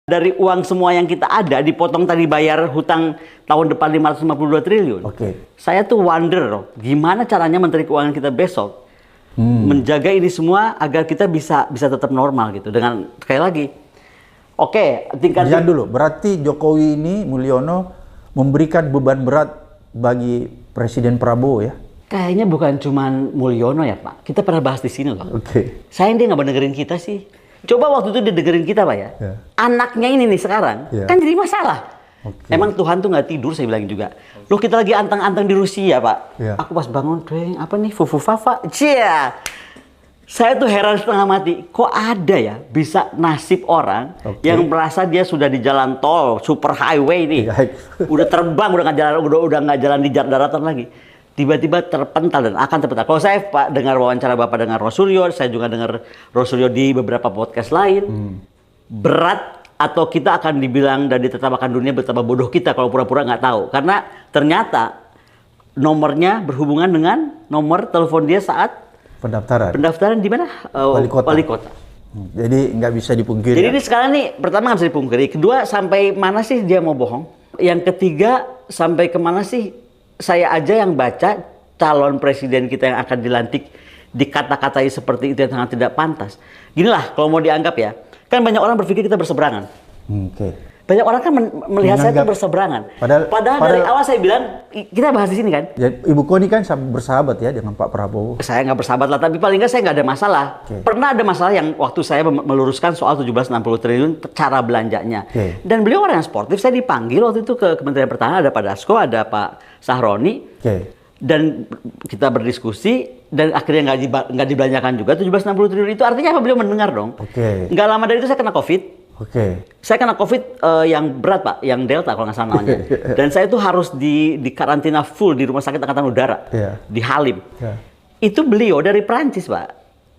Dari uang semua yang kita ada, dipotong tadi bayar hutang tahun depan 552 triliun. Saya tuh wonder loh, gimana caranya Menteri Keuangan kita besok menjaga ini semua agar kita bisa tetap normal gitu. Dengan sekali lagi, tingkat jangan dulu. Berarti Jokowi ini Mulyono memberikan beban berat bagi Presiden Prabowo ya? Kayaknya bukan cuma Mulyono ya Pak. Kita pernah bahas di sini loh. Sayang dia nggak mendengerin kita sih. Coba waktu itu dia dengerin kita Pak ya. Anaknya ini nih sekarang kan jadi masalah. Emang Tuhan tuh nggak tidur, saya bilang juga. Loh kita lagi antang-antang di Rusia Pak. Aku pas bangun, apa nih fufu fafa. Cia. Saya tuh heran setengah mati. Kok ada ya bisa nasib orang yang merasa dia sudah di jalan tol, super highway nih. Udah terbang, udah nggak jalan di daratan lagi. Tiba-tiba terpental dan akan terpental. Kalau saya Pak dengar wawancara Bapak dengan Rosuryo, saya juga dengar Rosuryo di beberapa podcast lain. Berat atau kita akan dibilang dan ditertawakan dunia betapa bodoh kita kalau pura-pura nggak tahu. Karena ternyata nomornya berhubungan dengan nomor telepon dia saat pendaftaran di mana? Wali kota. Jadi nggak bisa dipungkiri. Jadi ini sekarang nih, pertama nggak bisa dipungkiri. Kedua, sampai mana sih dia mau bohong? Yang ketiga, sampai kemana sih saya aja yang baca calon presiden kita yang akan dilantik dikata-katai seperti itu yang sangat tidak pantas. Ginilah kalau mau dianggap ya, kan banyak orang berpikir kita berseberangan. Banyak orang kan melihat saya itu berseberangan. Padahal dari awal saya bilang, kita bahas di sini kan. Ya, Ibu Koni kan bersahabat ya dengan Pak Prabowo. Saya nggak bersahabat lah, tapi paling nggak saya nggak ada masalah. Pernah ada masalah yang waktu saya meluruskan soal 1760 triliun cara belanjanya. Dan beliau orang yang sportif, saya dipanggil waktu itu ke Kementerian Pertahanan, ada Pak Dasko, ada Pak Sahroni. Dan kita berdiskusi, dan akhirnya nggak dibelanjakan juga 1760 triliun itu. Artinya apa? Beliau mendengar dong. Nggak lama dari itu saya kena COVID. Saya kena COVID yang berat Pak, yang Delta kalau nggak salah namanya. Dan saya itu harus di karantina full di Rumah Sakit Angkatan Udara di Halim. Itu beliau dari Prancis Pak,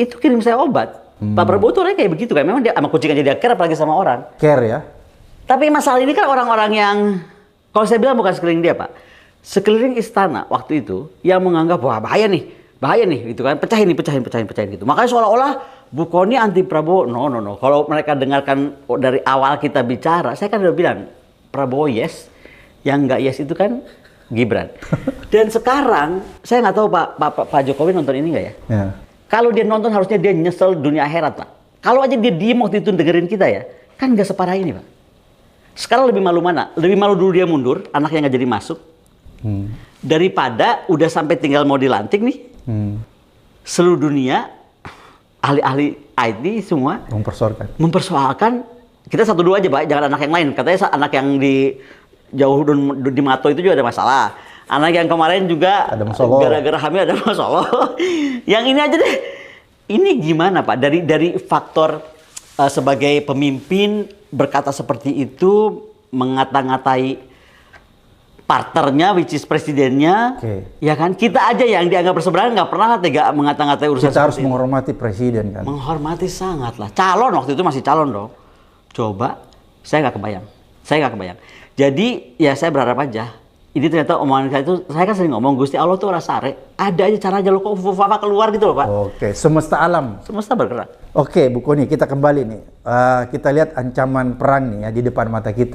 itu kirim saya obat. Pak Prabowo tuh orangnya kayak begitu kan, memang dia sama kucing aja dia care, apalagi sama orang. Ya. Tapi masalah ini kan orang-orang yang, kalau saya bilang bukan sekeliling dia Pak, sekeliling istana waktu itu yang menganggap wah bahaya nih gitu kan, pecahin gitu. Makanya seolah-olah Bu Koni anti Prabowo. No. Kalau mereka dengarkan dari awal kita bicara, saya kan udah bilang Prabowo yes, yang nggak yes itu kan Gibran. Dan sekarang saya nggak tahu Pak Jokowi nonton ini nggak ya? Kalau dia nonton harusnya dia nyesel dunia akhirat Pak. Kalau aja dia diem waktu itu dengerin kita ya, kan nggak separah ini Pak. Sekarang lebih malu mana? Lebih malu dulu dia mundur, anaknya nggak jadi masuk, daripada udah sampai tinggal mau dilantik nih. Seluruh dunia ahli-ahli IT semua mempersoalkan kita 1-2 aja Pak, jangan anak yang lain. Katanya anak yang di jauh di Mato itu juga ada masalah. Anak yang kemarin juga gara-gara hamil ada masalah. Yang ini aja deh. Ini gimana Pak? Dari faktor sebagai pemimpin berkata seperti itu, mengata-ngatai partnernya, which is presidennya, ya kan? Kita aja yang dianggap berseberangan nggak pernah tega mengata-ngatai urusan. Kita harus menghormati presiden kan? Menghormati sangat lah. Calon waktu itu masih calon dong. Coba, saya nggak kebayang. Jadi ya saya berharap aja. Ini ternyata omongan saya itu, saya kan sering ngomong Gusti Allah tuh rasa sare. Ada aja cara aja lo kok fufa keluar gitu loh Pak. Semesta alam. Semesta bergerak. Bu Koni, kita kembali nih. Kita lihat ancaman perang nih ya di depan mata kita.